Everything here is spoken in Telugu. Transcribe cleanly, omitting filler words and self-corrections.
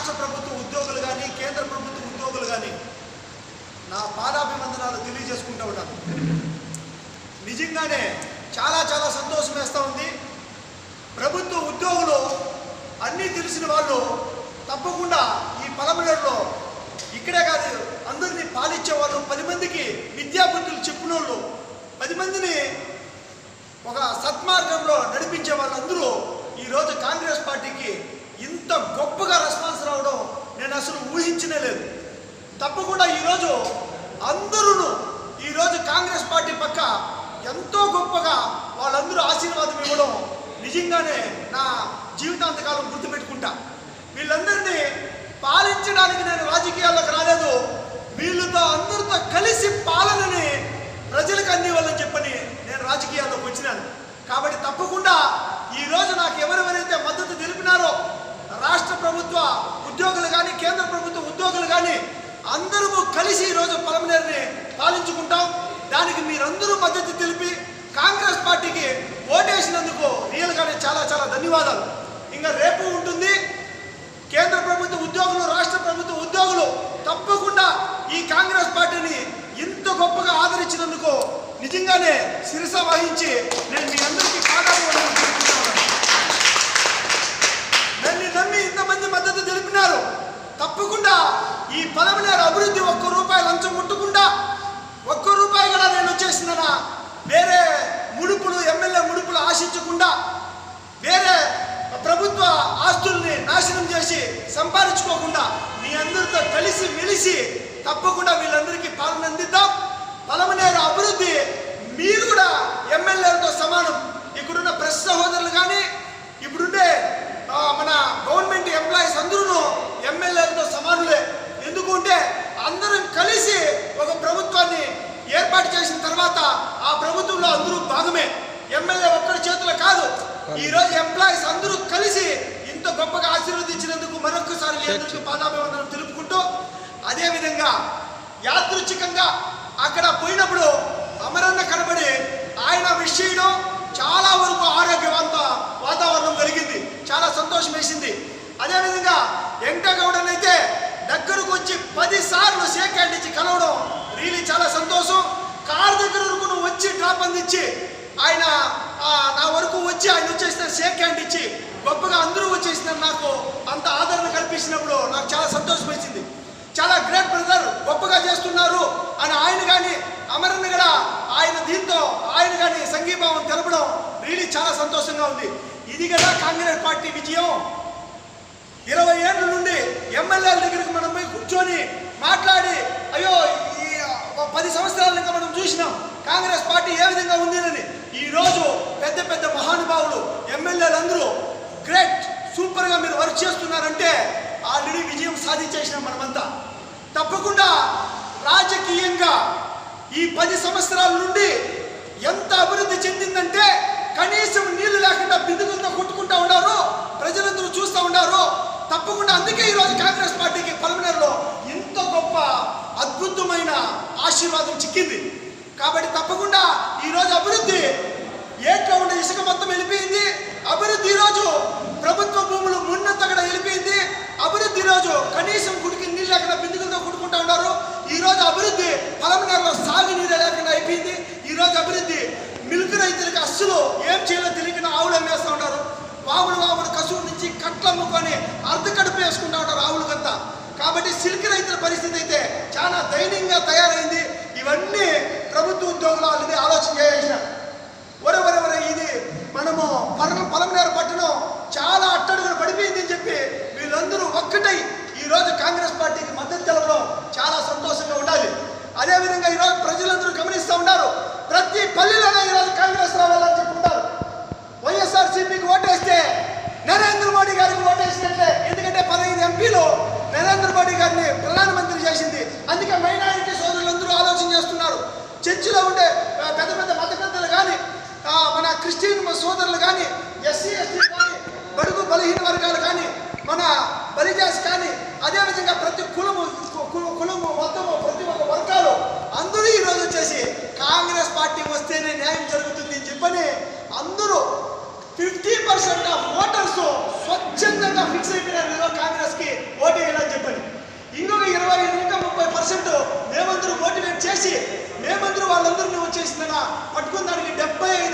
రాష్ట్ర ప్రభుత్వ ఉద్యోగులు కానీ కేంద్ర ప్రభుత్వ ఉద్యోగులు కానీ నా పాదాభివందనాలు తెలియజేసుకుంటూ ఉన్నాను. నిజంగానే చాలా చాలా సంతోషం వేస్తూ ఉంది. ప్రభుత్వ ఉద్యోగులు అన్నీ తెలిసిన వాళ్ళు తప్పకుండా ఈ పలమనేరులో ఇక్కడే కాదు అందరినీ పాలించేవాళ్ళు, 10 మందికి విద్యాబుద్ధులు చెప్పిన వాళ్ళు, 10 మందిని ఒక సత్మార్గంలో నడిపించే వాళ్ళందరూ ఈరోజు కాంగ్రెస్ పార్టీకి ఇంత గొప్పగా రెస్పాన్స్ రావడం నేను అసలు ఊహించనే లేదు. తప్పకుండా ఈరోజు అందరూ ఈరోజు కాంగ్రెస్ పార్టీ పక్క ఎంతో గొప్పగా వాళ్ళందరూ ఆశీర్వాదం ఇవ్వడం నిజంగానే నా జీవితాంతకాలం గుర్తుపెట్టుకుంటా. వీళ్ళందరినీ పాలించడానికి నేను రాజకీయాల్లోకి రాలేదు, వీళ్ళతో అందరితో కలిసి పాలనని ప్రజలకు అందివ్వాలని చెప్పని నేను రాజకీయాల్లోకి వచ్చినాను. కాబట్టి తప్పకుండా ఈరోజు నాకు ఎవరెవరైతే మద్దతు తెలిపినారో రాష్ట్ర ప్రభుత్వ ఉద్యోగులు కానీ కేంద్ర ప్రభుత్వ ఉద్యోగులు కానీ అందరూ కలిసి ఈరోజు పలమనేరుని పాలించుకుంటాం. దానికి మీరందరూ మద్దతు తెలిపి కాంగ్రెస్ పార్టీకి ఓటేసినందుకు రియల్గానే చాలా చాలా ధన్యవాదాలు. ఇంకా రేపు ఉంటుంది. కేంద్ర ప్రభుత్వ ఉద్యోగులు రాష్ట్ర ప్రభుత్వ ఉద్యోగులు తప్పకుండా ఈ కాంగ్రెస్ పార్టీని ఇంత గొప్పగా ఆదరించినందుకు నిజంగానే శిరస వహించి నేను మీ అందరికీ పాదాభివందనం తెలుపుతున్నాను. నన్ను నమ్మి ఇంతమంది మద్దతు తెలిపినారు. తప్పకుండా ఈ పలమనేరు అభివృద్ధి ₹1 లంచం ముట్టకుండా ₹1 కూడా నేను వచ్చేసినా వేరే ముడుపులు ఎమ్మెల్యే ముడుపులు ఆశించకుండా వేరే ప్రభుత్వ ఆస్తుల్ని నాశనం చేసి సంపాదించుకోకుండా మీ అందరితో కలిసి మెలిసి తప్పకుండా వీళ్ళందరికీ పాలన అందిద్దాం. పలమనేరు అభివృద్ధి మీరు కూడా ఎమ్మెల్యేలతో సమానం. ఇక్కడున్న ప్రెస్ సహోదరులు కానీ ఇప్పుడుండే మన గవర్నమెంట్ ఎంప్లాయీస్ అందరూ ఎమ్మెల్యేలతో సమానులే. ఎందుకంటే అందరం కలిసి ఒక ప్రభుత్వాన్ని ఏర్పాటు చేసిన తర్వాత ఆ ప్రభుత్వంలో అందరూ భాగమే. ఎమ్మెల్యే ఒక్కడి చేతులు కాదు. ఈరోజు ఎంప్లాయీస్ అందరూ కలిసి ఇంత గొప్పగా ఆశీర్వదించినందుకు మరొకసారి మీ అందరికీ పాదాభివందనం తెలుపుకుంటూ, అదేవిధంగా యాదృచ్ఛికంగా అక్కడ పోయినప్పుడు అమరన్న కనబడి ఆయన విష్ చేయడం చాలా వరకు ఆరోగ్యవంత వాతావరణం కలిగింది. చాలా సంతోషం వేసింది. అదేవిధంగా వెంకటగౌడన్ అయితే దగ్గరకు వచ్చి 10 సార్లు షేక్ హ్యాండ్ ఇచ్చి కలవడం రియలీ చాలా సంతోషం. కార్ దగ్గర వరకు నువ్వు వచ్చి డ్రాప్ అందించి ఆయన నా వరకు వచ్చి ఆయన వచ్చేసిన షేక్ హ్యాండ్ ఇచ్చి గొప్పగా అందరూ వచ్చేసినారు. నాకు అంత ఆదరణ కల్పించినప్పుడు నాకు చాలా సంతోషం వేసింది. చాలా గ్రేట్ బ్రదర్, గొప్పగా చేస్తున్నారు అని ఆయన కానీ అమరన్న కూడా ఆయన దీంతో ఆయన కానీ సంఘీభావం తెలపడం రియలీ చాలా సంతోషంగా ఉంది. ఇది కదా కాంగ్రెస్ పార్టీ విజయం. 20 ఏళ్ళ నుండి ఎమ్మెల్యేల దగ్గరికి మనం పోయి కూర్చొని మాట్లాడి అయ్యో ఈ 10 సంవత్సరాల ఇంకా మనం చూసినాం కాంగ్రెస్ పార్టీ ఏ విధంగా ఉంది అని. ఈరోజు పెద్ద పెద్ద మహానుభావులు ఎమ్మెల్యేలందరూ గ్రేట్ సూపర్గా మీరు వర్క్ చేస్తున్నారంటే ఆల్రెడీ విజయం సాధించేసినాం మనమంతా. తప్పకుండా రాజకీయంగా ఈ 10 సంవత్సరాల నుండి ఎంత అభివృద్ధి చెందిందంటే కనీసం నీళ్లు లేకుండా బిందుగులతో కొట్టుకుంటా ఉన్నారు, ప్రజలందరూ చూస్తూ ఉన్నారు. తప్పకుండా అందుకే ఈరోజు కాంగ్రెస్ పార్టీకి పలమనేరులో ఇంత గొప్ప అద్భుతమైన ఆశీర్వాదం చిక్కింది. కాబట్టి తప్పకుండా ఈరోజు అభివృద్ధి ఏట్లో ఉండే ఇసుక మొత్తం వెళ్ళిపోయింది. అభివృద్ధి ఈరోజు ప్రభుత్వ భూములు మున్నెత్తగడ వెళ్ళిపోయింది. అభివృద్ధి ఈరోజు కనీసం గుడికి నీళ్ళు లేకుండా బిందుగులతో కొట్టుకుంటా ఉన్నారు. ఈరోజు అభివృద్ధి పలమనేరులో సాగునీరు లేకుండా అయిపోయింది. ఈరోజు అభివృద్ధి మిల్క్ రైతులకు అస్సలు ఏం చేయాలో తెలియకుండా ఆవులు అమ్మేస్తూ ఉంటారు. వాములు కసువు నుంచి కట్లు అమ్ముకొని అర్ధకడుపు వేసుకుంటా ఉంటారు ఆవులకంతా. కాబట్టి సిల్క్ రైతుల పరిస్థితి అయితే చాలా దయనీయంగా తయారైంది. ఇవన్నీ ప్రభుత్వ ఉద్యోగులు వాళ్ళని ఆలోచన చేసిన ఒరవరెవరే ఇది మనము పలమనేరు పట్టణం చాలా అట్టడుగులు పడిపోయింది అని చెప్పి వీళ్ళందరూ ఒక్కటై ఈరోజు కాంగ్రెస్ పార్టీకి మద్దతు తెలపడం చాలా సంతోషంగా ఉండాలి. అదేవిధంగా ఈరోజు ప్రజలందరూ గమనిస్తూ ఉన్నారు. ప్రతి పల్లెలోనే ఈరోజు కాంగ్రెస్ రావాలని చెప్పుకుంటారు. వైఎస్ఆర్సీపీకి ఓటేస్తే నరేంద్ర మోడీ గారికి ఓటేసినట్లే. ఎందుకంటే 15 ఎంపీలు నరేంద్ర మోడీ గారిని ప్రధానమంత్రి చేసింది. అందుకే మైనారిటీ సోదరులందరూ ఆలోచన చేస్తున్నారు. చర్చిలో ఉండే పెద్ద పెద్ద మత పెద్దలు కానీ మన క్రిస్టియన్ సోదరులు కానీ ఎస్సీ ఎస్టీ కానీ బడుగు బలహీన వర్గాలు కానీ మన బలిజాస్ కానీ అదేవిధంగా ప్రతి కులము మొత్తము ప్రతి ఒక్క వర్గాలు అందరూ ఈరోజు వచ్చేసి కాంగ్రెస్ పార్టీ వస్తేనే న్యాయం జరుగుతుంది అని చెప్పని అందరూ 50% ఆఫ్ ఓటర్స్ స్వచ్ఛందంగా ఫిక్స్ అయిపోయినారు కాంగ్రెస్కి ఓటు చేసినట్టు మేమందరూ మోటివేట్ చేసి మేమందరూ వాళ్ళందరినీ వచ్చేసిందన పట్టుకున్న దానికి 75